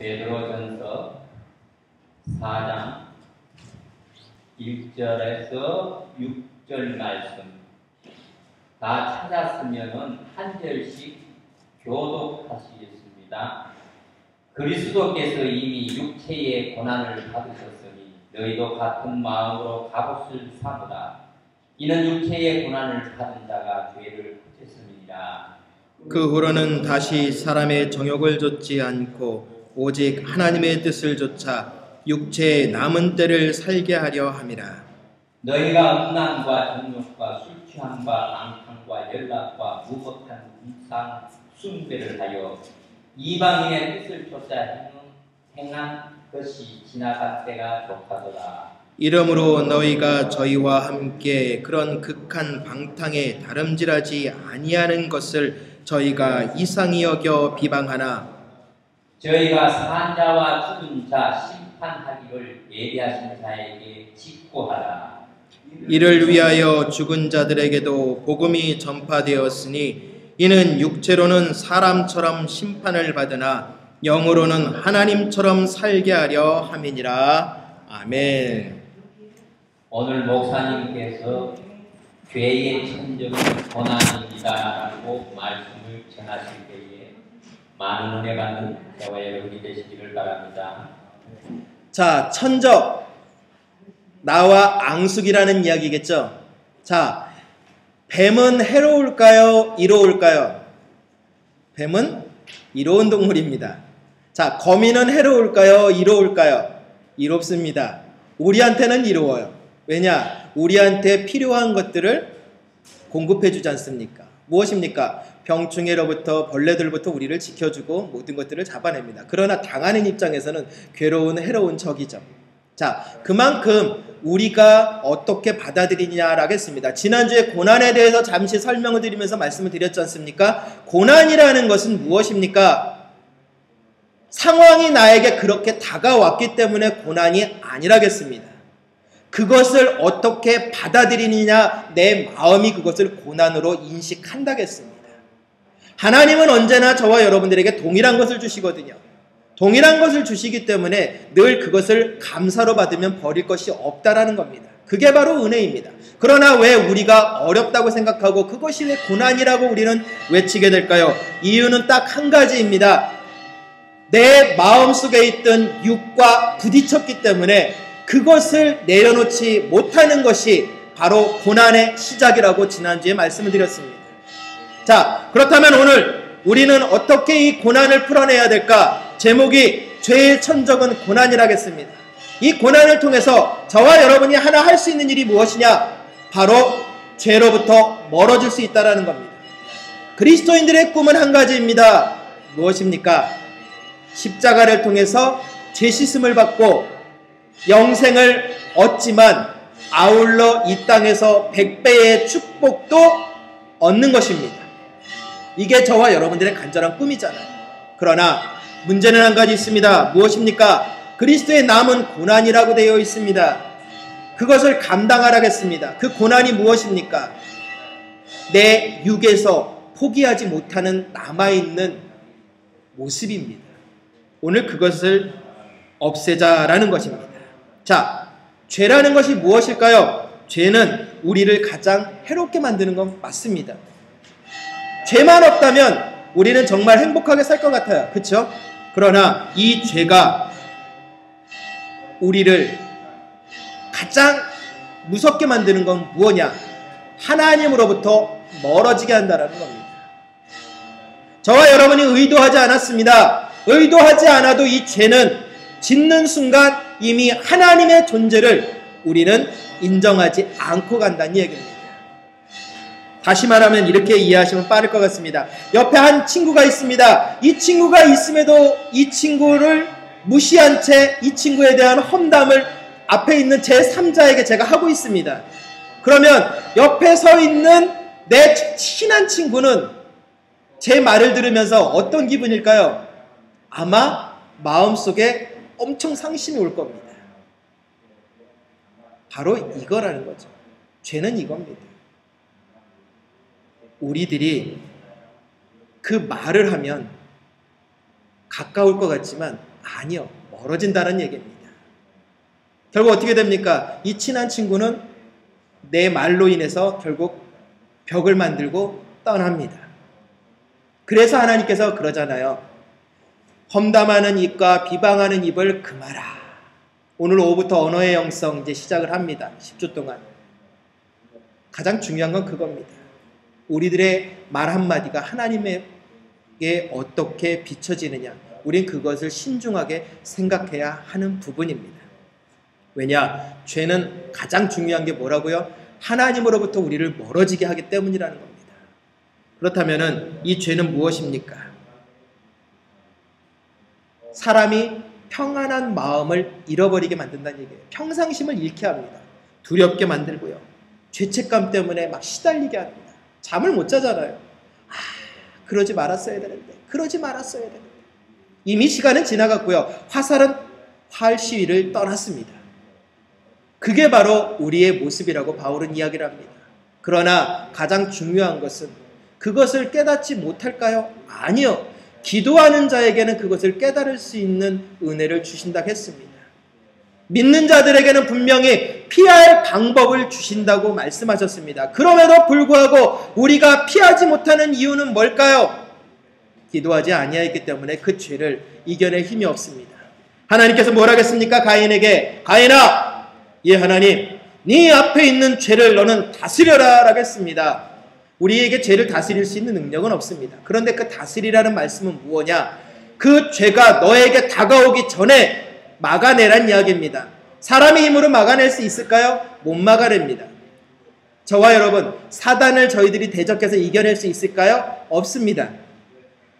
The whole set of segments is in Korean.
베드로전서 4장 1절에서 6절 말씀 다 찾았으면은 한 절씩 교독하시겠습니다. 그리스도께서 이미 육체의 고난을 받으셨으니 너희도 같은 마음으로 값을 삼으라. 이는 육체의 고난을 받은 자가 죄를 헛했음이니라. 그 후로는 다시 사람의 정욕을 좇지 않고 오직 하나님의 뜻을 좇아 육체의 남은 때를 살게 하려 함이라. 너희가 음란과 정욕과 술 취함과 낭탕과 연락과 무법한 음상 숭배를 하여 이방인의 뜻을 쫓아 행한 것이 지나간 때가 족하더라. 이러므로 너희가 저희와 함께 그런 극한 방탕에 다름질하지 아니하는 것을 저희가 이상히 여겨 비방하나 저희가 산 자와 죽은 자 심판하기를 예비하신 자에게 직고하라. 이를 위하여 죽은 자들에게도 복음이 전파되었으니 이는 육체로는 사람처럼 심판을 받으나 영으로는 하나님처럼 살게 하려 함이니라. 아멘. 오늘 목사님께서 죄의 천적은 고난이다라고 말씀을 전하실 때에 많은 은혜 받는 저와 여러분이 되시기를 바랍니다. 자, 천적, 나와 앙숙이라는 이야기겠죠. 자, 뱀은 해로울까요? 이로울까요? 뱀은 이로운 동물입니다. 자, 거미는 해로울까요? 이로울까요? 이롭습니다. 우리한테는 이로워요. 왜냐? 우리한테 필요한 것들을 공급해 주지 않습니까? 무엇입니까? 병충해로부터 벌레들부터 우리를 지켜주고 모든 것들을 잡아냅니다. 그러나 당하는 입장에서는 괴로운 해로운 적이죠. 자, 그만큼 우리가 어떻게 받아들이냐라고 했습니다. 지난주에 고난에 대해서 잠시 설명을 드리면서 말씀을 드렸지 않습니까? 고난이라는 것은 무엇입니까? 상황이 나에게 그렇게 다가왔기 때문에 고난이 아니라겠습니다. 그것을 어떻게 받아들이느냐, 내 마음이 그것을 고난으로 인식한다겠습니다. 하나님은 언제나 저와 여러분들에게 동일한 것을 주시거든요. 동일한 것을 주시기 때문에 늘 그것을 감사로 받으면 버릴 것이 없다라는 겁니다. 그게 바로 은혜입니다. 그러나 왜 우리가 어렵다고 생각하고 그것이 왜 고난이라고 우리는 외치게 될까요? 이유는 딱 한 가지입니다. 내 마음속에 있던 육과 부딪혔기 때문에 그것을 내려놓지 못하는 것이 바로 고난의 시작이라고 지난주에 말씀을 드렸습니다. 자, 그렇다면 오늘 우리는 어떻게 이 고난을 풀어내야 될까? 제목이 죄의 천적은 고난이라겠습니다. 이 고난을 통해서 저와 여러분이 하나 할 수 있는 일이 무엇이냐? 바로 죄로부터 멀어질 수 있다는 겁니다. 그리스도인들의 꿈은 한 가지입니다. 무엇입니까? 십자가를 통해서 죄 씻음을 받고 영생을 얻지만 아울러 이 땅에서 100배의 축복도 얻는 것입니다. 이게 저와 여러분들의 간절한 꿈이잖아요. 그러나 문제는 한 가지 있습니다. 무엇입니까? 그리스도의 남은 고난이라고 되어 있습니다. 그것을 감당하라겠습니다. 그 고난이 무엇입니까? 내 육에서 포기하지 못하는 남아있는 모습입니다. 오늘 그것을 없애자라는 것입니다. 자, 죄라는 것이 무엇일까요? 죄는 우리를 가장 해롭게 만드는 건 맞습니다. 죄만 없다면 우리는 정말 행복하게 살 것 같아요. 그렇죠? 그러나 이 죄가 우리를 가장 무섭게 만드는 건 무엇이냐? 하나님으로부터 멀어지게 한다는 겁니다. 저와 여러분이 의도하지 않았습니다. 의도하지 않아도 이 죄는 짓는 순간 이미 하나님의 존재를 우리는 인정하지 않고 간다는 얘기입니다. 다시 말하면 이렇게 이해하시면 빠를 것 같습니다. 옆에 한 친구가 있습니다. 이 친구가 있음에도 이 친구를 무시한 채 이 친구에 대한 험담을 앞에 있는 제3자에게 제가 하고 있습니다. 그러면 옆에 서 있는 내 친한 친구는 제 말을 들으면서 어떤 기분일까요? 아마 마음속에 엄청 상심이 올 겁니다. 바로 이거라는 거죠. 죄는 이겁니다. 우리들이 그 말을 하면 가까울 것 같지만 아니요. 멀어진다는 얘기입니다. 결국 어떻게 됩니까? 이 친한 친구는 내 말로 인해서 결국 벽을 만들고 떠납니다. 그래서 하나님께서 그러잖아요. 험담하는 입과 비방하는 입을 금하라. 오늘 오후부터 언어의 영성 이제 시작을 합니다. 10주 동안. 가장 중요한 건 그겁니다. 우리들의 말 한마디가 하나님에게 어떻게 비춰지느냐. 우린 그것을 신중하게 생각해야 하는 부분입니다. 왜냐? 죄는 가장 중요한 게 뭐라고요? 하나님으로부터 우리를 멀어지게 하기 때문이라는 겁니다. 그렇다면 이 죄는 무엇입니까? 사람이 평안한 마음을 잃어버리게 만든다는 얘기예요. 평상심을 잃게 합니다. 두렵게 만들고요. 죄책감 때문에 막 시달리게 합니다. 잠을 못 자잖아요. 그러지 말았어야 되는데, 그러지 말았어야 되는데. 이미 시간은 지나갔고요. 화살은 활 시위를 떠났습니다. 그게 바로 우리의 모습이라고 바울은 이야기를 합니다. 그러나 가장 중요한 것은 그것을 깨닫지 못할까요? 아니요. 기도하는 자에게는 그것을 깨달을 수 있는 은혜를 주신다고 했습니다. 믿는 자들에게는 분명히 피할 방법을 주신다고 말씀하셨습니다. 그럼에도 불구하고 우리가 피하지 못하는 이유는 뭘까요? 기도하지 아니하였기 때문에 그 죄를 이겨낼 힘이 없습니다. 하나님께서 뭘 하겠습니까? 가인에게 가인아, 예 하나님, 네 앞에 있는 죄를 너는 다스려라 라고 했습니다. 우리에게 죄를 다스릴 수 있는 능력은 없습니다. 그런데 그 다스리라는 말씀은 무엇이냐? 그 죄가 너에게 다가오기 전에 막아내란 이야기입니다. 사람의 힘으로 막아낼 수 있을까요? 못 막아냅니다. 저와 여러분, 사단을 저희들이 대적해서 이겨낼 수 있을까요? 없습니다.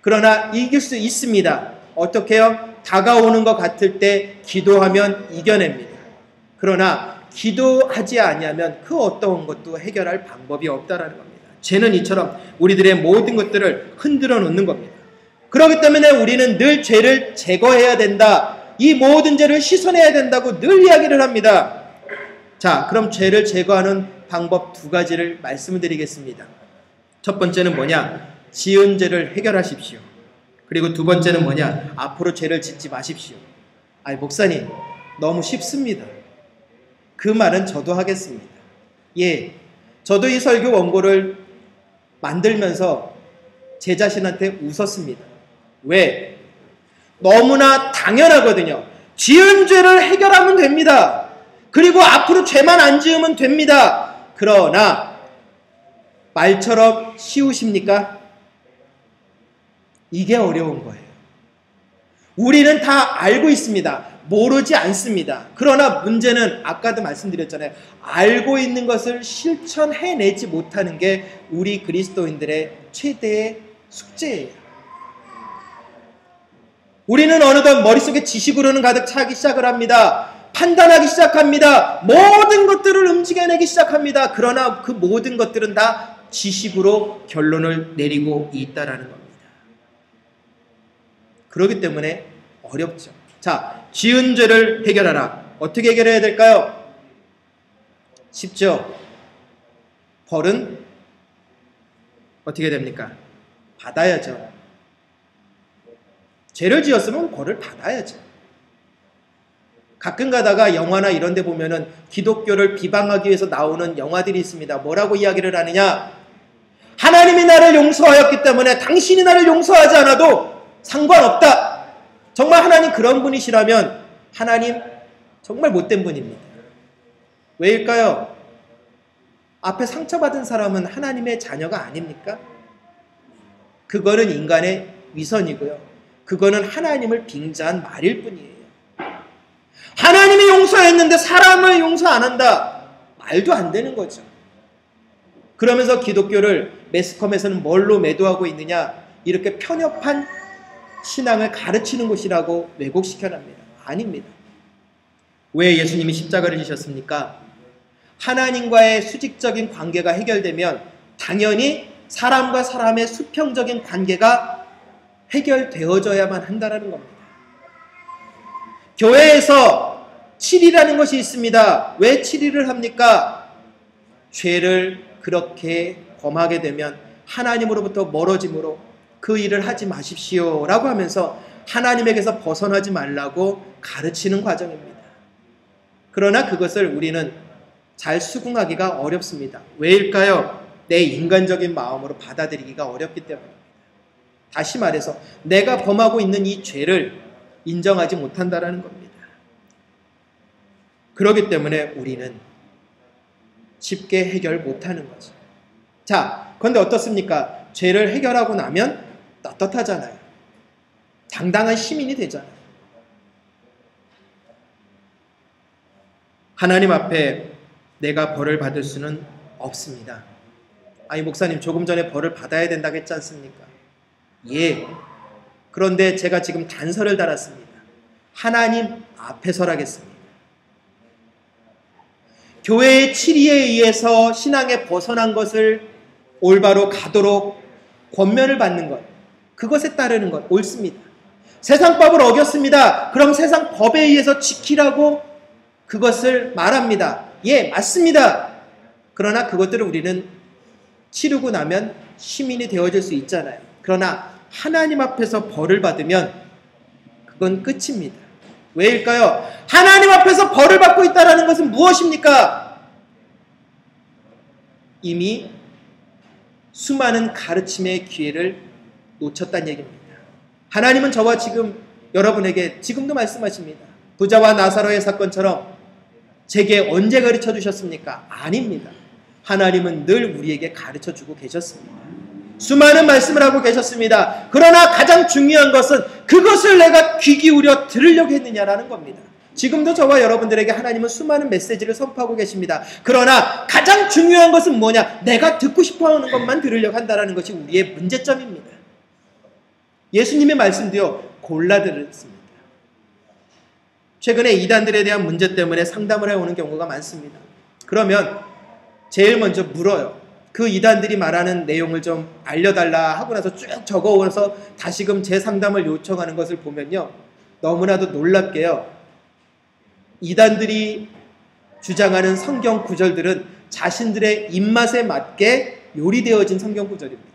그러나 이길 수 있습니다. 어떻게요? 다가오는 것 같을 때 기도하면 이겨냅니다. 그러나 기도하지 아니하면 그 어떠한 것도 해결할 방법이 없다라는 겁니다. 죄는 이처럼 우리들의 모든 것들을 흔들어 놓는 겁니다. 그렇기 때문에 우리는 늘 죄를 제거해야 된다. 이 모든 죄를 씻어내야 된다고 늘 이야기를 합니다. 자, 그럼 죄를 제거하는 방법 두 가지를 말씀을 드리겠습니다. 첫 번째는 뭐냐? 지은 죄를 해결하십시오. 그리고 두 번째는 뭐냐? 앞으로 죄를 짓지 마십시오. 아니, 목사님, 너무 쉽습니다. 그 말은 저도 하겠습니다. 예, 저도 이 설교 원고를 만들면서 제 자신한테 웃었습니다. 왜? 너무나 당연하거든요. 지은 죄를 해결하면 됩니다. 그리고 앞으로 죄만 안 지으면 됩니다. 그러나 말처럼 쉬우십니까? 이게 어려운 거예요. 우리는 다 알고 있습니다. 모르지 않습니다. 그러나 문제는 아까도 말씀드렸잖아요. 알고 있는 것을 실천해내지 못하는 게 우리 그리스도인들의 최대의 숙제예요. 우리는 어느덧 머릿속에 지식으로는 가득 차기 시작을 합니다. 판단하기 시작합니다. 모든 것들을 움직여내기 시작합니다. 그러나 그 모든 것들은 다 지식으로 결론을 내리고 있다라는 겁니다. 그렇기 때문에 어렵죠. 자, 지은 죄를 해결하라. 어떻게 해결해야 될까요? 쉽죠. 벌은 어떻게 됩니까? 받아야죠. 죄를 지었으면 벌을 받아야죠. 가끔 가다가 영화나 이런 데 보면은 기독교를 비방하기 위해서 나오는 영화들이 있습니다. 뭐라고 이야기를 하느냐? 하나님이 나를 용서하였기 때문에 당신이 나를 용서하지 않아도 상관없다. 정말 하나님 그런 분이시라면 하나님 정말 못된 분입니다. 왜일까요? 앞에 상처받은 사람은 하나님의 자녀가 아닙니까? 그거는 인간의 위선이고요. 그거는 하나님을 빙자한 말일 뿐이에요. 하나님이 용서했는데 사람을 용서 안 한다. 말도 안 되는 거죠. 그러면서 기독교를 매스컴에서는 뭘로 매도하고 있느냐? 이렇게 편협한 신앙을 가르치는 곳이라고 왜곡시켜납니다. 아닙니다. 왜 예수님이 십자가를 지셨습니까? 하나님과의 수직적인 관계가 해결되면 당연히 사람과 사람의 수평적인 관계가 해결되어져야만 한다는 겁니다. 교회에서 7이라는 것이 있습니다. 왜 7일을 합니까? 죄를 그렇게 범하게 되면 하나님으로부터 멀어짐으로 그 일을 하지 마십시오 라고 하면서 하나님에게서 벗어나지 말라고 가르치는 과정입니다. 그러나 그것을 우리는 잘 수긍하기가 어렵습니다. 왜일까요? 내 인간적인 마음으로 받아들이기가 어렵기 때문입니다. 다시 말해서 내가 범하고 있는 이 죄를 인정하지 못한다는 겁니다. 그렇기 때문에 우리는 쉽게 해결 못하는 거죠. 자, 그런데 어떻습니까? 죄를 해결하고 나면 떳떳하잖아요. 당당한 시민이 되잖아요. 하나님 앞에 내가 벌을 받을 수는 없습니다. 아니, 목사님 조금 전에 벌을 받아야 된다고 했지 않습니까? 예. 그런데 제가 지금 단서를 달았습니다. 하나님 앞에 서라겠습니다. 교회의 치리에 의해서 신앙에 벗어난 것을 올바로 가도록 권면을 받는 것, 그것에 따르는 것 옳습니다. 세상 법을 어겼습니다. 그럼 세상 법에 의해서 지키라고 그것을 말합니다. 예, 맞습니다. 그러나 그것들을 우리는 치르고 나면 시민이 되어질 수 있잖아요. 그러나 하나님 앞에서 벌을 받으면 그건 끝입니다. 왜일까요? 하나님 앞에서 벌을 받고 있다는 것은 무엇입니까? 이미 수많은 가르침의 기회를 놓쳤다는 얘기입니다. 하나님은 저와 지금 여러분에게 지금도 말씀하십니다. 부자와 나사로의 사건처럼 제게 언제 가르쳐 주셨습니까? 아닙니다. 하나님은 늘 우리에게 가르쳐 주고 계셨습니다. 수많은 말씀을 하고 계셨습니다. 그러나 가장 중요한 것은 그것을 내가 귀 기울여 들으려고 했느냐라는 겁니다. 지금도 저와 여러분들에게 하나님은 수많은 메시지를 선포하고 계십니다. 그러나 가장 중요한 것은 뭐냐? 내가 듣고 싶어하는 것만 들으려고 한다는 것이 우리의 문제점입니다. 예수님의 말씀도요, 골라 들었습니다. 최근에 이단들에 대한 문제 때문에 상담을 해오는 경우가 많습니다. 그러면 제일 먼저 물어요. 그 이단들이 말하는 내용을 좀 알려달라 하고 나서 쭉 적어오면서 다시금 제 상담을 요청하는 것을 보면요, 너무나도 놀랍게요, 이단들이 주장하는 성경 구절들은 자신들의 입맛에 맞게 요리되어진 성경 구절입니다.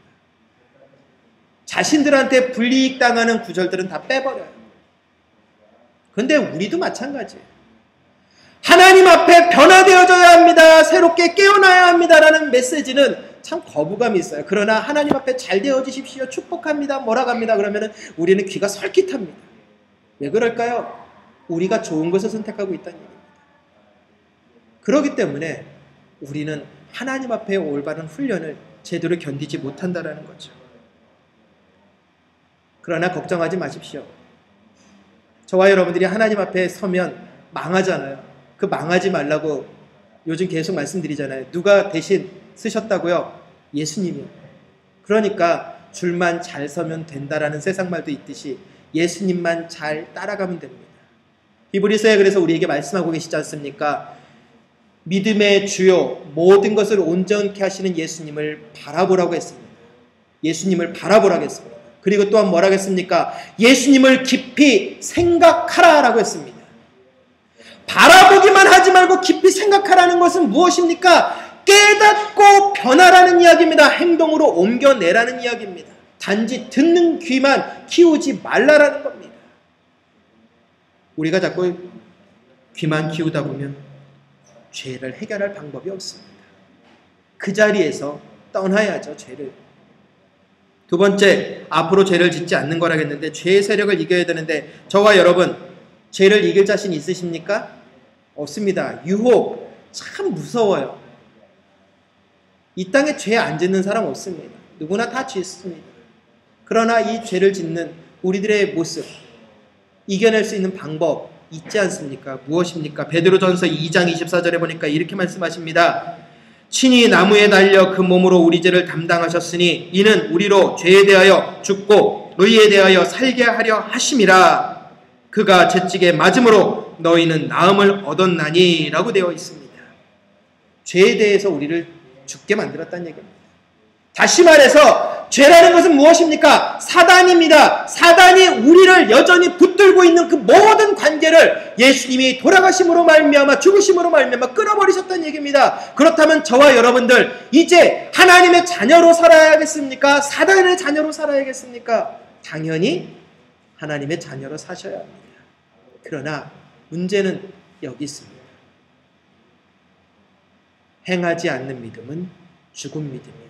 자신들한테 불이익 당하는 구절들은 다 빼버려요. 그런데 우리도 마찬가지예요. 하나님 앞에 변화되어져야 합니다. 새롭게 깨어나야 합니다라는 메시지는 참 거부감이 있어요. 그러나 하나님 앞에 잘 되어지십시오, 축복합니다, 뭐라고 합니다, 그러면 우리는 귀가 설깃합니다. 왜 그럴까요? 우리가 좋은 것을 선택하고 있다는 얘기입니다. 그렇기 때문에 우리는 하나님 앞에 올바른 훈련을 제대로 견디지 못한다는 거죠. 그러나 걱정하지 마십시오. 저와 여러분들이 하나님 앞에 서면 망하잖아요. 그 망하지 말라고 요즘 계속 말씀드리잖아요. 누가 대신 쓰셨다고요? 예수님이요. 그러니까 줄만 잘 서면 된다라는 세상 말도 있듯이 예수님만 잘 따라가면 됩니다. 히브리서에 그래서 우리에게 말씀하고 계시지 않습니까? 믿음의 주요 모든 것을 온전케 하시는 예수님을 바라보라고 했습니다. 예수님을 바라보라고 했습니다. 그리고 또한 뭐라고 했습니까? 예수님을 깊이 생각하라라고 했습니다. 바라보기만 하지 말고 깊이 생각하라는 것은 무엇입니까? 깨닫고 변화라는 이야기입니다. 행동으로 옮겨내라는 이야기입니다. 단지 듣는 귀만 키우지 말라라는 겁니다. 우리가 자꾸 귀만 키우다 보면 죄를 해결할 방법이 없습니다. 그 자리에서 떠나야죠, 죄를. 두 번째, 앞으로 죄를 짓지 않는 거라겠는데 죄의 세력을 이겨야 되는데 저와 여러분, 죄를 이길 자신 있으십니까? 없습니다. 유혹 참 무서워요. 이 땅에 죄 안 짓는 사람 없습니다. 누구나 다 짓습니다. 그러나 이 죄를 짓는 우리들의 모습, 이겨낼 수 있는 방법 있지 않습니까? 무엇입니까? 베드로전서 2장 24절에 보니까 이렇게 말씀하십니다. 친히 나무에 달려 그 몸으로 우리 죄를 담당하셨으니 이는 우리로 죄에 대하여 죽고 의에 대하여 살게 하려 하심이라. 그가 채찍에 맞음으로 너희는 나음을 얻었나니 라고 되어 있습니다. 죄에 대해서 우리를 죽게 만들었다는 얘기입니다. 다시 말해서 죄라는 것은 무엇입니까? 사단입니다. 사단이 우리를 여전히 붙들고 있는 그 모든 관계를 예수님이 돌아가심으로 말미암아 죽으심으로 말미암아 끊어버리셨다는 얘기입니다. 그렇다면 저와 여러분들 이제 하나님의 자녀로 살아야겠습니까? 사단의 자녀로 살아야겠습니까? 당연히 하나님의 자녀로 사셔야 합니다. 그러나 문제는 여기 있습니다. 행하지 않는 믿음은 죽은 믿음입니다.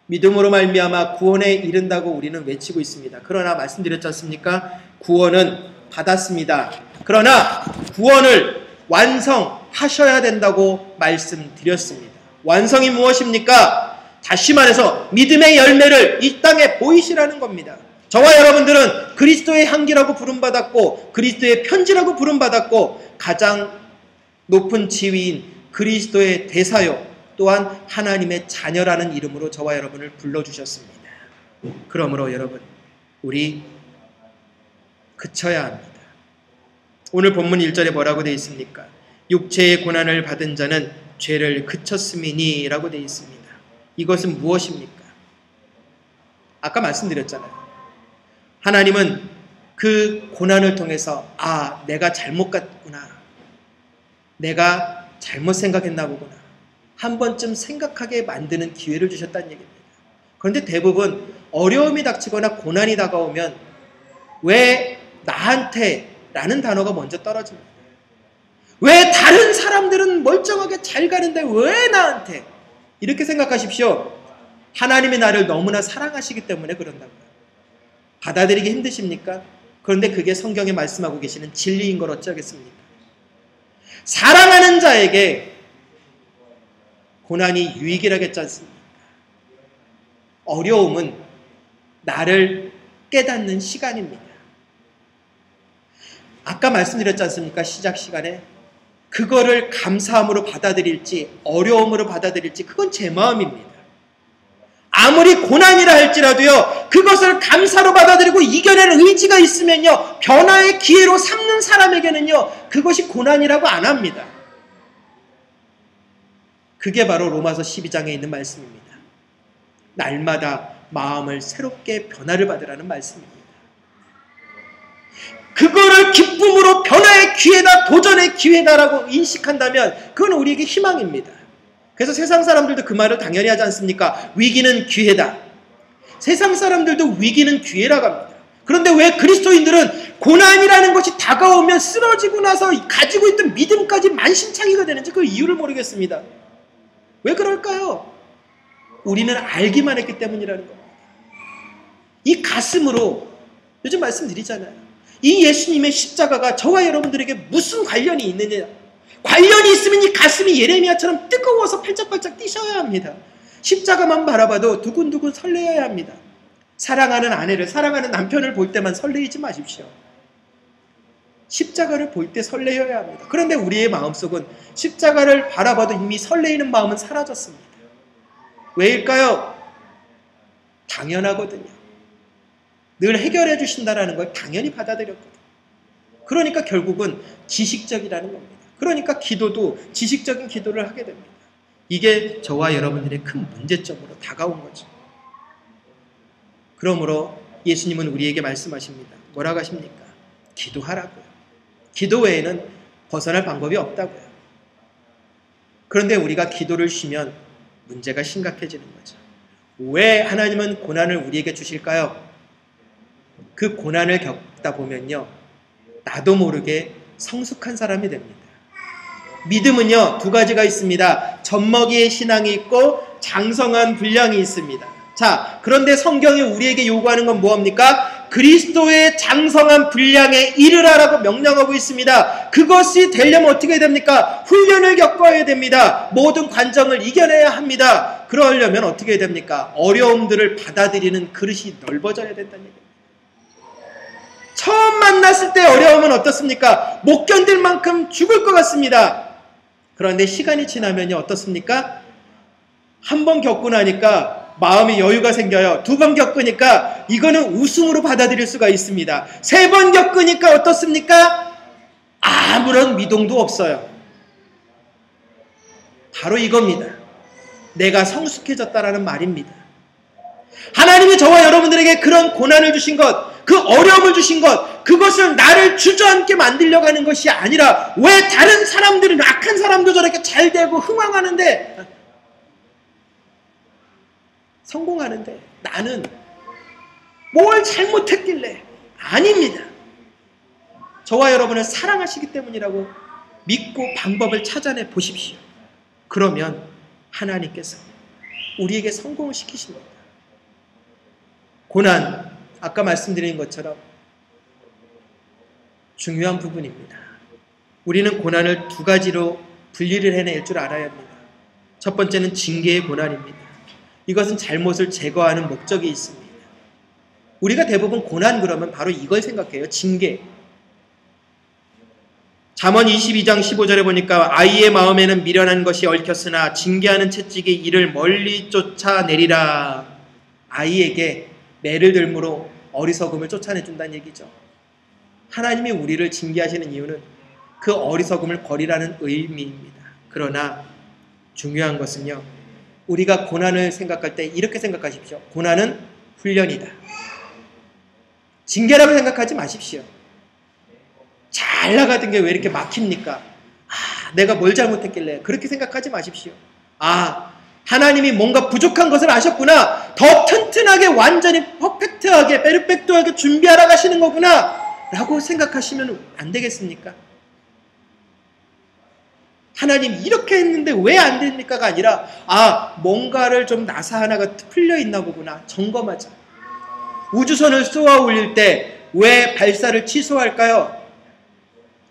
믿음으로 말미암아 구원에 이른다고 우리는 외치고 있습니다. 그러나 말씀드렸지 않습니까? 구원은 받았습니다. 그러나 구원을 완성하셔야 된다고 말씀드렸습니다. 완성이 무엇입니까? 다시 말해서 믿음의 열매를 이 땅에 보이시라는 겁니다. 저와 여러분들은 그리스도의 향기라고 부름받았고 그리스도의 편지라고 부름받았고 가장 높은 지위인 그리스도의 대사요 또한 하나님의 자녀라는 이름으로 저와 여러분을 불러주셨습니다. 그러므로 여러분 우리 그쳐야 합니다. 오늘 본문 1절에 뭐라고 되어 있습니까? 육체의 고난을 받은 자는 죄를 그쳤음이니 라고 되어 있습니다. 이것은 무엇입니까? 아까 말씀드렸잖아요. 하나님은 그 고난을 통해서 내가 잘못 갔구나. 내가 잘못 생각했나 보구나. 한 번쯤 생각하게 만드는 기회를 주셨다는 얘기입니다. 그런데 대부분 어려움이 닥치거나 고난이 다가오면 왜 나한테 라는 단어가 먼저 떨어집니다. 왜 다른 사람들은 멀쩡하게 잘 가는데 왜 나한테? 이렇게 생각하십시오. 하나님이 나를 너무나 사랑하시기 때문에 그런다고요. 받아들이기 힘드십니까? 그런데 그게 성경에 말씀하고 계시는 진리인 걸 어쩌겠습니까? 사랑하는 자에게 고난이 유익이라겠지 않습니까? 어려움은 나를 깨닫는 시간입니다. 아까 말씀드렸지 않습니까? 시작 시간에 그거를 감사함으로 받아들일지 어려움으로 받아들일지 그건 제 마음입니다. 아무리 고난이라 할지라도요 그것을 감사로 받아들이고 이겨낼 의지가 있으면요 변화의 기회로 삼는 사람에게는요 그것이 고난이라고 안 합니다. 그게 바로 로마서 12장에 있는 말씀입니다. 날마다 마음을 새롭게 변화를 받으라는 말씀입니다. 그거를 기쁨으로 변화의 기회다 도전의 기회다라고 인식한다면 그건 우리에게 희망입니다. 그래서 세상 사람들도 그 말을 당연히 하지 않습니까? 위기는 기회다. 세상 사람들도 위기는 기회라고 합니다. 그런데 왜 그리스도인들은 고난이라는 것이 다가오면 쓰러지고 나서 가지고 있던 믿음까지 만신창이가 되는지 그 이유를 모르겠습니다. 왜 그럴까요? 우리는 알기만 했기 때문이라는 겁니다. 이 가슴으로 요즘 말씀드리잖아요. 이 예수님의 십자가가 저와 여러분들에게 무슨 관련이 있느냐? 관련이 있으면 이 가슴이 예레미야처럼 뜨거워서 팔짝팔짝 뛰셔야 합니다. 십자가만 바라봐도 두근두근 설레어야 합니다. 사랑하는 아내를, 사랑하는 남편을 볼 때만 설레이지 마십시오. 십자가를 볼 때 설레어야 합니다. 그런데 우리의 마음속은 십자가를 바라봐도 이미 설레이는 마음은 사라졌습니다. 왜일까요? 당연하거든요. 늘 해결해 주신다는 걸 당연히 받아들였거든요. 그러니까 결국은 지식적이라는 겁니다. 그러니까 기도도 지식적인 기도를 하게 됩니다. 이게 저와 여러분들의 큰 문제점으로 다가온 거죠. 그러므로 예수님은 우리에게 말씀하십니다. 뭐라고 하십니까? 기도하라고요. 기도 외에는 벗어날 방법이 없다고요. 그런데 우리가 기도를 쉬면 문제가 심각해지는 거죠. 왜 하나님은 고난을 우리에게 주실까요? 그 고난을 겪다 보면요, 나도 모르게 성숙한 사람이 됩니다. 믿음은요, 두 가지가 있습니다. 젖먹이의 신앙이 있고 장성한 분량이 있습니다. 자, 그런데 성경이 우리에게 요구하는 건 뭐합니까? 그리스도의 장성한 분량에 이르라라고 명령하고 있습니다. 그것이 되려면 어떻게 됩니까? 훈련을 겪어야 됩니다. 모든 관정을 이겨내야 합니다. 그러려면 어떻게 됩니까? 어려움들을 받아들이는 그릇이 넓어져야 된다는 얘기입니다. 처음 만났을 때 어려움은 어떻습니까? 못 견딜 만큼 죽을 것 같습니다. 그런데 시간이 지나면요 어떻습니까? 한 번 겪고 나니까 마음이 여유가 생겨요. 두 번 겪으니까 이거는 웃음으로 받아들일 수가 있습니다. 세 번 겪으니까 어떻습니까? 아무런 미동도 없어요. 바로 이겁니다. 내가 성숙해졌다라는 말입니다. 하나님이 저와 여러분들에게 그런 고난을 주신 것, 그 어려움을 주신 것, 그것을 나를 주저앉게 만들려고 하는 것이 아니라 왜 다른 사람들은 악한 사람도 저렇게 잘 되고 흥왕하는데 성공하는데 나는 뭘 잘못했길래? 아닙니다. 저와 여러분을 사랑하시기 때문이라고 믿고 방법을 찾아내 보십시오. 그러면 하나님께서 우리에게 성공을 시키십니다. 고난, 아까 말씀드린 것처럼 중요한 부분입니다. 우리는 고난을 두 가지로 분리를 해낼 줄 알아야 합니다. 첫 번째는 징계의 고난입니다. 이것은 잘못을 제거하는 목적이 있습니다. 우리가 대부분 고난 그러면 바로 이걸 생각해요. 징계. 잠언 22장 15절에 보니까 아이의 마음에는 미련한 것이 얽혔으나 징계하는 채찍이 이를 멀리 쫓아내리라. 아이에게 매를 들므로 어리석음을 쫓아내준다는 얘기죠. 하나님이 우리를 징계하시는 이유는 그 어리석음을 버리라는 의미입니다. 그러나 중요한 것은요, 우리가 고난을 생각할 때 이렇게 생각하십시오. 고난은 훈련이다. 징계라고 생각하지 마십시오. 잘 나가던 게 왜 이렇게 막힙니까? 내가 뭘 잘못했길래. 그렇게 생각하지 마십시오. 하나님이 뭔가 부족한 것을 아셨구나. 더 튼튼하게 완전히 퍼펙트하게 페르펙트하게 준비하러 가시는 거구나 라고 생각하시면 안 되겠습니까? 하나님 이렇게 했는데 왜 안 됩니까가 아니라 뭔가를 좀 나사 하나가 풀려 있나 보구나. 점검하자. 우주선을 쏘아 올릴 때 왜 발사를 취소할까요?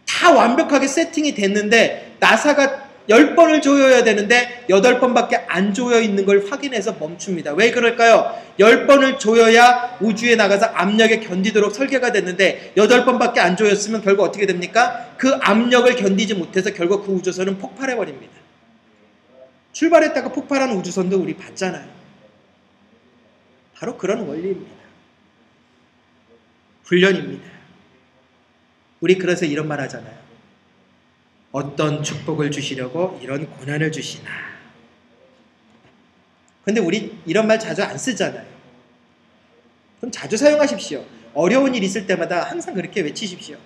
다 완벽하게 세팅이 됐는데 나사가 10번을 조여야 되는데 8번밖에 안 조여 있는 걸 확인해서 멈춥니다. 왜 그럴까요? 10번을 조여야 우주에 나가서 압력에 견디도록 설계가 됐는데 8번밖에 안 조였으면 결국 어떻게 됩니까? 그 압력을 견디지 못해서 결국 그 우주선은 폭발해버립니다. 출발했다가 폭발한 우주선도 우리 봤잖아요. 바로 그런 원리입니다. 훈련입니다. 우리 그래서 이런 말 하잖아요. 어떤 축복을 주시려고 이런 고난을 주시나. 근데 우리 이런 말 자주 안 쓰잖아요. 그럼 자주 사용하십시오. 어려운 일 있을 때마다 항상 그렇게 외치십시오.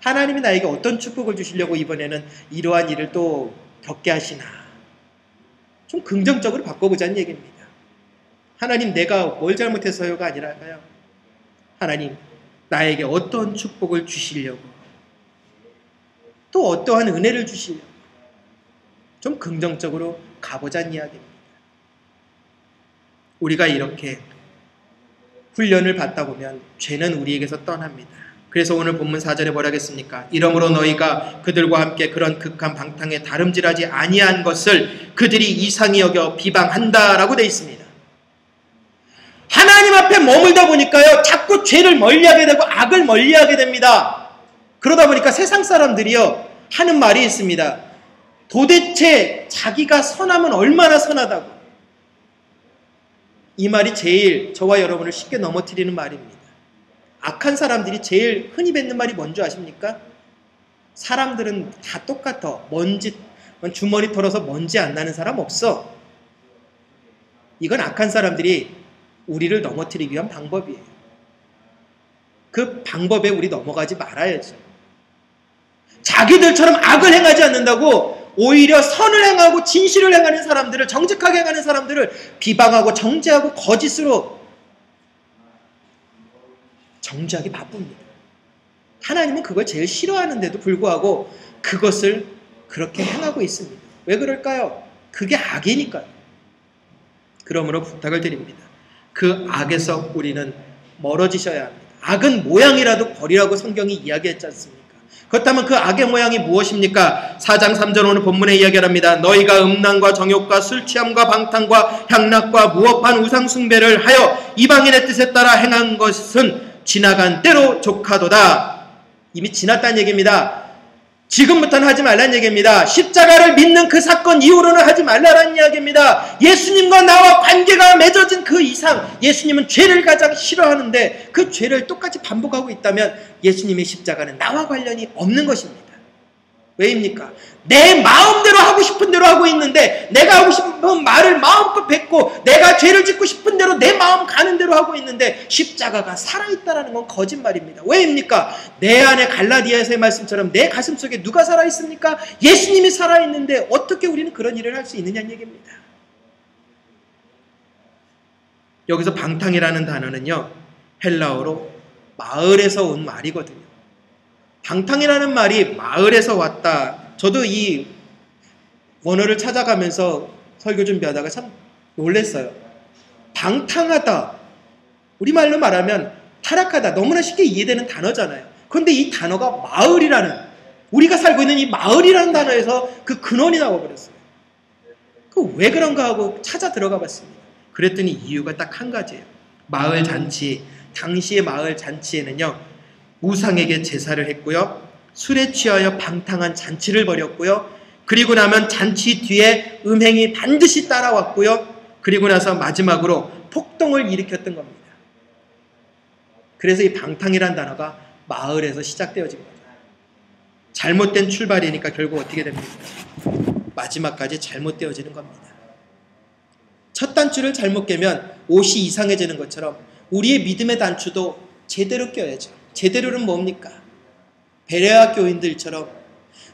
하나님이 나에게 어떤 축복을 주시려고 이번에는 이러한 일을 또 겪게 하시나. 좀 긍정적으로 바꿔보자는 얘기입니다. 하나님 내가 뭘 잘못해서요가 아니라요. 하나님 나에게 어떤 축복을 주시려고 또 어떠한 은혜를 주시려고 좀 긍정적으로 가보자는 이야기입니다. 우리가 이렇게 훈련을 받다 보면 죄는 우리에게서 떠납니다. 그래서 오늘 본문 4절에 뭐라 하겠습니까? 이러므로 너희가 그들과 함께 그런 극한 방탕에 다름질하지 아니한 것을 그들이 이상히 여겨 비방한다라고 되어 있습니다. 하나님 앞에 머물다 보니까요, 자꾸 죄를 멀리하게 되고 악을 멀리하게 됩니다. 그러다 보니까 세상 사람들이요 하는 말이 있습니다. 도대체 자기가 선하면 얼마나 선하다고. 이 말이 제일 저와 여러분을 쉽게 넘어뜨리는 말입니다. 악한 사람들이 제일 흔히 뱉는 말이 뭔지 아십니까? 사람들은 다 똑같아. 주머니 털어서 먼지 안 나는 사람 없어. 이건 악한 사람들이 우리를 넘어뜨리기 위한 방법이에요. 그 방법에 우리 넘어가지 말아야죠. 자기들처럼 악을 행하지 않는다고 오히려 선을 행하고 진실을 행하는 사람들을, 정직하게 행하는 사람들을 비방하고 정죄하고 거짓으로 정죄하기 바쁩니다. 하나님은 그걸 제일 싫어하는데도 불구하고 그것을 그렇게 행하고 있습니다. 왜 그럴까요? 그게 악이니까요. 그러므로 부탁을 드립니다. 그 악에서 우리는 멀어지셔야 합니다. 악은 모양이라도 버리라고 성경이 이야기했지 않습니까? 그렇다면 그 악의 모양이 무엇입니까? 4장 3절 오늘 본문에 이야기합니다. 너희가 음란과 정욕과 술취함과 방탕과 향락과 무업한 우상숭배를 하여 이방인의 뜻에 따라 행한 것은 지나간 때로 족하도다. 이미 지났다는 얘기입니다. 지금부터는 하지 말라는 얘기입니다. 십자가를 믿는 그 사건 이후로는 하지 말라는 이야기입니다. 예수님과 나와 관계가 맺어진 그 이상 예수님은 죄를 가장 싫어하는데 그 죄를 똑같이 반복하고 있다면 예수님의 십자가는 나와 관련이 없는 것입니다. 왜입니까? 내 마음대로 하고 싶은 대로 하고 있는데, 내가 하고 싶은 말을 마음껏 뱉고 내가 죄를 짓고 싶은 대로 내 마음 가는 대로 하고 있는데 십자가가 살아있다는 건 거짓말입니다. 왜입니까? 내 안에 갈라디아서의 말씀처럼 내 가슴 속에 누가 살아있습니까? 예수님이 살아있는데 어떻게 우리는 그런 일을 할 수 있느냐는 얘기입니다. 여기서 방탕이라는 단어는요, 헬라어로 마을에서 온 말이거든요. 방탕이라는 말이 마을에서 왔다. 저도 이 원어를 찾아가면서 설교 준비하다가 참 놀랐어요. 방탕하다. 우리말로 말하면 타락하다. 너무나 쉽게 이해되는 단어잖아요. 그런데 이 단어가 마을이라는, 우리가 살고 있는 이 마을이라는 단어에서 그 근원이 나와버렸어요. 왜 그런가 하고 찾아 들어가 봤습니다. 그랬더니 이유가 딱 한 가지예요. 마을 잔치, 당시의 마을 잔치에는요, 우상에게 제사를 했고요, 술에 취하여 방탕한 잔치를 벌였고요, 그리고 나면 잔치 뒤에 음행이 반드시 따라왔고요, 그리고 나서 마지막으로 폭동을 일으켰던 겁니다. 그래서 이 방탕이란 단어가 마을에서 시작되어진 거죠. 잘못된 출발이니까 결국 어떻게 됩니까? 마지막까지 잘못되어지는 겁니다. 첫 단추를 잘못 깨면 옷이 이상해지는 것처럼 우리의 믿음의 단추도 제대로 껴야죠. 제대로는 뭡니까? 베레아 교인들처럼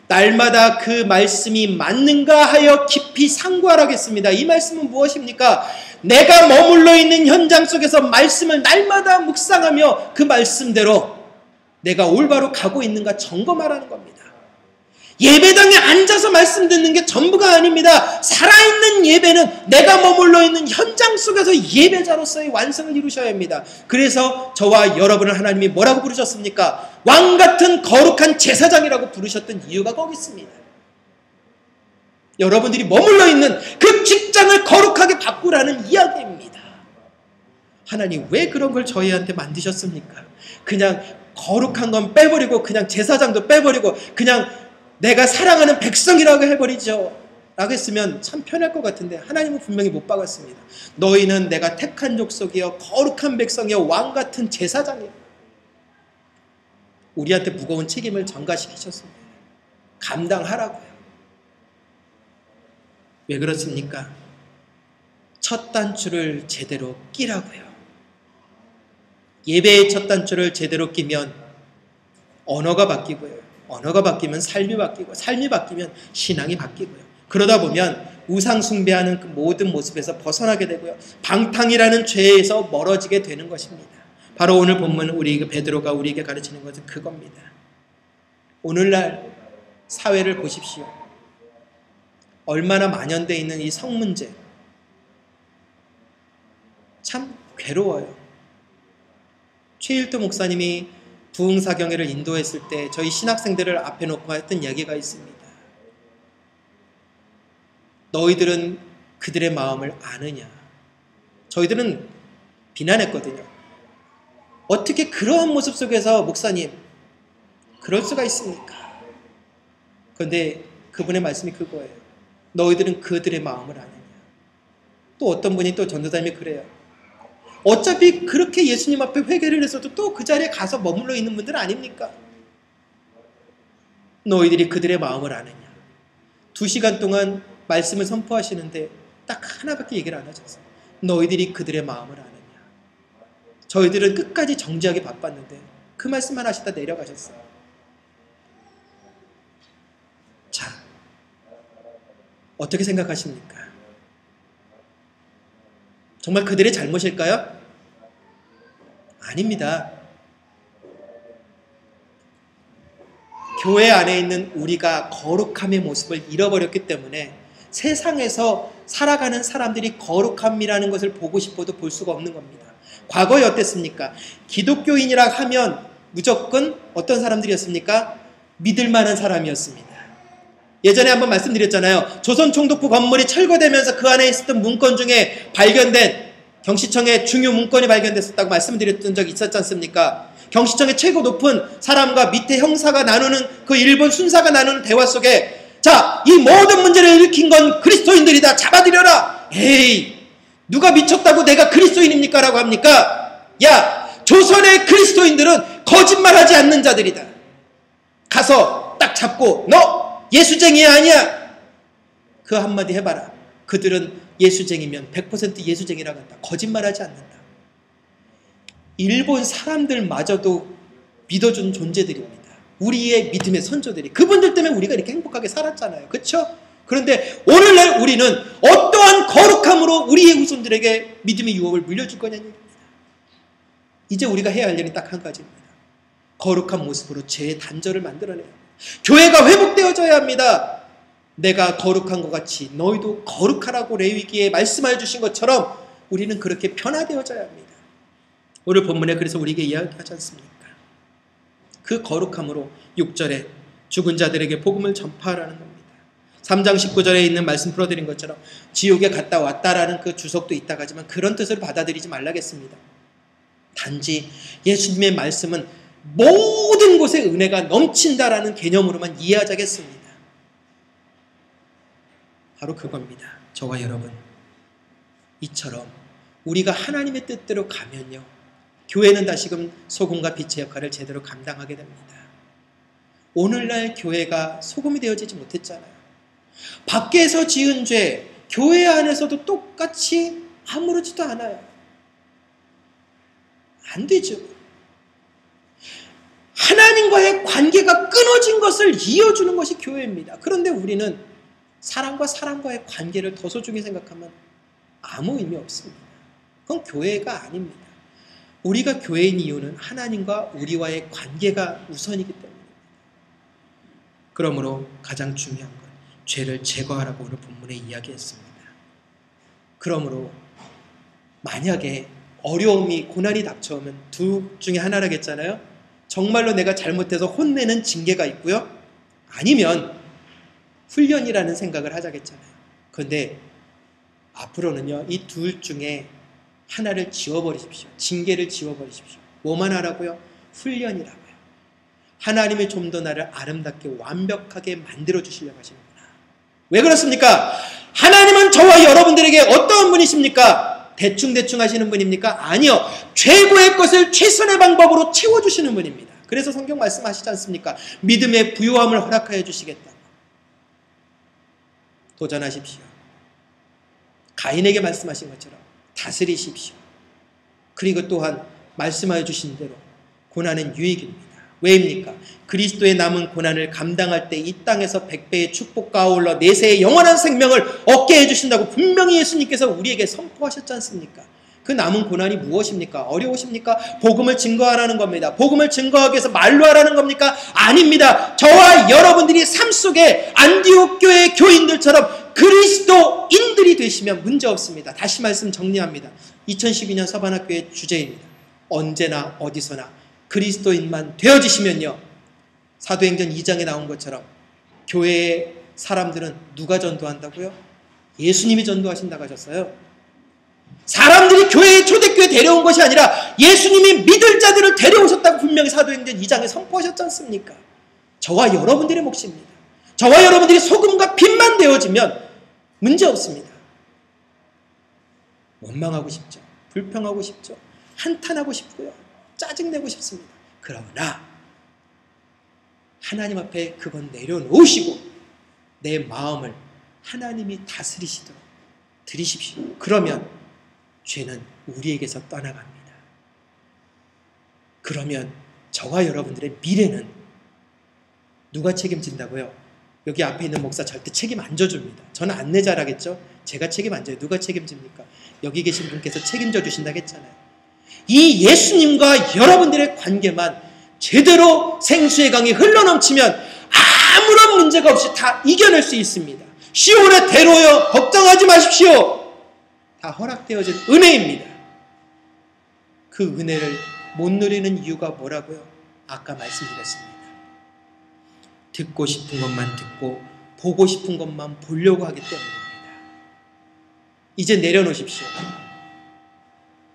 날마다 그 말씀이 맞는가 하여 깊이 상고하라겠습니다. 이 말씀은 무엇입니까? 내가 머물러 있는 현장 속에서 말씀을 날마다 묵상하며 그 말씀대로 내가 올바로 가고 있는가 점검하라는 겁니다. 예배당에 앉아서 말씀 듣는 게 전부가 아닙니다. 살아있는 예배는 내가 머물러 있는 현장 속에서 예배자로서의 완성을 이루셔야 합니다. 그래서 저와 여러분을 하나님이 뭐라고 부르셨습니까? 왕같은 거룩한 제사장이라고 부르셨던 이유가 거기 있습니다. 여러분들이 머물러 있는 그 직장을 거룩하게 바꾸라는 이야기입니다. 하나님 왜 그런 걸 저희한테 만드셨습니까? 그냥 거룩한 건 빼버리고 그냥 제사장도 빼버리고 그냥 내가 사랑하는 백성이라고 해버리죠. 라고 했으면 참 편할 것 같은데 하나님은 분명히 못 박았습니다. 너희는 내가 택한 족속이여 거룩한 백성이여 왕같은 제사장이여. 우리한테 무거운 책임을 전가시키셨습니다. 감당하라고요. 왜 그렇습니까? 첫 단추를 제대로 끼라고요. 예배의 첫 단추를 제대로 끼면 언어가 바뀌고요. 언어가 바뀌면 삶이 바뀌고 삶이 바뀌면 신앙이 바뀌고요. 그러다 보면 우상 숭배하는 그 모든 모습에서 벗어나게 되고요. 방탕이라는 죄에서 멀어지게 되는 것입니다. 바로 오늘 본문 우리 베드로가 우리에게 가르치는 것은 그겁니다. 오늘날 사회를 보십시오. 얼마나 만연되어 있는 이 성문제. 참 괴로워요. 최일도 목사님이 부흥사경회를 인도했을 때 저희 신학생들을 앞에 놓고 했던 이야기가 있습니다. 너희들은 그들의 마음을 아느냐? 저희들은 비난했거든요. 어떻게 그러한 모습 속에서 목사님 그럴 수가 있습니까? 그런데 그분의 말씀이 그거예요. 너희들은 그들의 마음을 아느냐? 또 어떤 분이 또 전도사님이 그래요. 어차피 그렇게 예수님 앞에 회개를 했어도 또 그 자리에 가서 머물러 있는 분들 아닙니까? 너희들이 그들의 마음을 아느냐? 2시간 동안 말씀을 선포하시는데 딱 하나밖에 얘기를 안 하셨어요. 너희들이 그들의 마음을 아느냐? 저희들은 끝까지 정지하게 바빴는데 그 말씀만 하시다 내려가셨어요. 자, 어떻게 생각하십니까? 정말 그들의 잘못일까요? 아닙니다. 교회 안에 있는 우리가 거룩함의 모습을 잃어버렸기 때문에 세상에서 살아가는 사람들이 거룩함이라는 것을 보고 싶어도 볼 수가 없는 겁니다. 과거에 어땠습니까? 기독교인이라 하면 무조건 어떤 사람들이었습니까? 믿을 만한 사람이었습니다. 예전에 한번 말씀드렸잖아요. 조선 총독부 건물이 철거되면서 그 안에 있었던 문건 중에 발견된 경시청의 중요 문건이 발견됐었다고 말씀드렸던 적이 있었지 않습니까? 경시청의 최고 높은 사람과 밑에 형사가 나누는 그 일본 순사가 나누는 대화 속에 자, 이 모든 문제를 일으킨 건 그리스도인들이다. 잡아들여라. 에이, 누가 미쳤다고 내가 그리스도인입니까? 라고 합니까? 야, 조선의 그리스도인들은 거짓말하지 않는 자들이다. 가서 딱 잡고 너 예수쟁이야 아니야? 그 한마디 해봐라. 그들은 예수쟁이면 100% 예수쟁이라고 한다. 거짓말하지 않는다. 일본 사람들마저도 믿어준 존재들입니다. 우리의 믿음의 선조들이. 그분들 때문에 우리가 이렇게 행복하게 살았잖아요. 그렇죠? 그런데 오늘날 우리는 어떠한 거룩함으로 우리의 후손들에게 믿음의 유업을 물려줄 거냐는 얘기입니다. 이제 우리가 해야 할 일은 딱 한 가지입니다. 거룩한 모습으로 죄의 단절을 만들어내요. 교회가 회복되어져야 합니다. 내가 거룩한 것 같이 너희도 거룩하라고 레위기에 말씀해 주신 것처럼 우리는 그렇게 변화되어져야 합니다. 오늘 본문에 그래서 우리에게 이야기하지 않습니까? 그 거룩함으로 6절에 죽은 자들에게 복음을 전파하라는 겁니다. 3장 19절에 있는 말씀 풀어드린 것처럼 지옥에 갔다 왔다라는 그 주석도 있다고 하지만 그런 뜻으로 받아들이지 말라겠습니다. 단지 예수님의 말씀은 모든 곳에 은혜가 넘친다라는 개념으로만 이해하자겠습니다. 바로 그겁니다. 저와 여러분, 이처럼 우리가 하나님의 뜻대로 가면요, 교회는 다시금 소금과 빛의 역할을 제대로 감당하게 됩니다. 오늘날 교회가 소금이 되어지지 못했잖아요. 밖에서 지은 죄, 교회 안에서도 똑같이 아무렇지도 않아요. 안 되죠. 하나님과의 관계가 끊어진 것을 이어주는 것이 교회입니다. 그런데 우리는 사람과 사람과의 관계를 더 소중히 생각하면 아무 의미 없습니다. 그건 교회가 아닙니다. 우리가 교회인 이유는 하나님과 우리와의 관계가 우선이기 때문입니다. 그러므로 가장 중요한 건 죄를 제거하라고 오늘 본문에 이야기했습니다. 그러므로 만약에 어려움이 고난이 닥쳐오면 둘 중에 하나라겠잖아요. 정말로 내가 잘못해서 혼내는 징계가 있고요, 아니면 훈련이라는 생각을 하자겠잖아요. 그런데 앞으로는요, 이 둘 중에 하나를 지워버리십시오. 징계를 지워버리십시오. 뭐만 하라고요? 훈련이라고요. 하나님이 좀 더 나를 아름답게 완벽하게 만들어주시려고 하시는구나. 왜 그렇습니까? 하나님은 저와 여러분들에게 어떠한 분이십니까? 대충대충 하시는 분입니까? 아니요. 최고의 것을 최선의 방법으로 채워주시는 분입니다. 그래서 성경 말씀하시지 않습니까? 믿음의 부요함을 허락하여 주시겠다. 도전하십시오. 가인에게 말씀하신 것처럼 다스리십시오. 그리고 또한 말씀하여 주신 대로 고난은 유익입니다. 왜입니까? 그리스도의 남은 고난을 감당할 때 이 땅에서 100배의 축복과 아울러 내세의 영원한 생명을 얻게 해주신다고 분명히 예수님께서 우리에게 선포하셨지 않습니까? 그 남은 고난이 무엇입니까? 어려우십니까? 복음을 증거하라는 겁니다. 복음을 증거하기 위해서 말로 하라는 겁니까? 아닙니다. 저와 여러분들이 삶 속에 안디옥 교회 교인들처럼 그리스도인들이 되시면 문제없습니다. 다시 말씀 정리합니다. 2012년 서반학교의 주제입니다. 언제나 어디서나 그리스도인만 되어지시면요, 사도행전 2장에 나온 것처럼 교회의 사람들은 누가 전도한다고요? 예수님이 전도하신다고 하셨어요. 사람들이 교회에 초대교회에 데려온 것이 아니라 예수님이 믿을 자들을 데려오셨다고 분명히 사도행전 2장에 선포하셨지 않습니까? 저와 여러분들의 몫입니다. 저와 여러분들이 소금과 빛만 되어지면 문제없습니다. 원망하고 싶죠. 불평하고 싶죠. 한탄하고 싶고요. 짜증내고 싶습니다. 그러나 하나님 앞에 그건 내려놓으시고 내 마음을 하나님이 다스리시도록 드리십시오. 그러면 죄는 우리에게서 떠나갑니다. 그러면 저와 여러분들의 미래는 누가 책임진다고요? 여기 앞에 있는 목사 절대 책임 안 져줍니다. 저는 안내자라겠죠? 제가 책임 안 져요. 누가 책임집니까? 여기 계신 분께서 책임져 주신다고 했잖아요. 이 예수님과 여러분들의 관계만 제대로 생수의 강이 흘러넘치면 아무런 문제가 없이 다 이겨낼 수 있습니다. 시온의 대로여 걱정하지 마십시오. 다 허락되어진 은혜입니다. 그 은혜를 못 누리는 이유가 뭐라고요? 아까 말씀드렸습니다. 듣고 싶은 것만 듣고 보고 싶은 것만 보려고 하기 때문입니다. 이제 내려놓으십시오.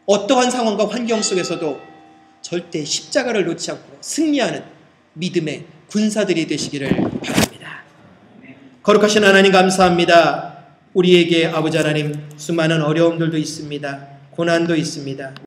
어떠한 상황과 환경 속에서도 절대 십자가를 놓지 않고 승리하는 믿음의 군사들이 되시기를 바랍니다. 거룩하신 하나님 감사합니다. 우리에게 아버지 하나님 수많은 어려움들도 있습니다. 고난도 있습니다.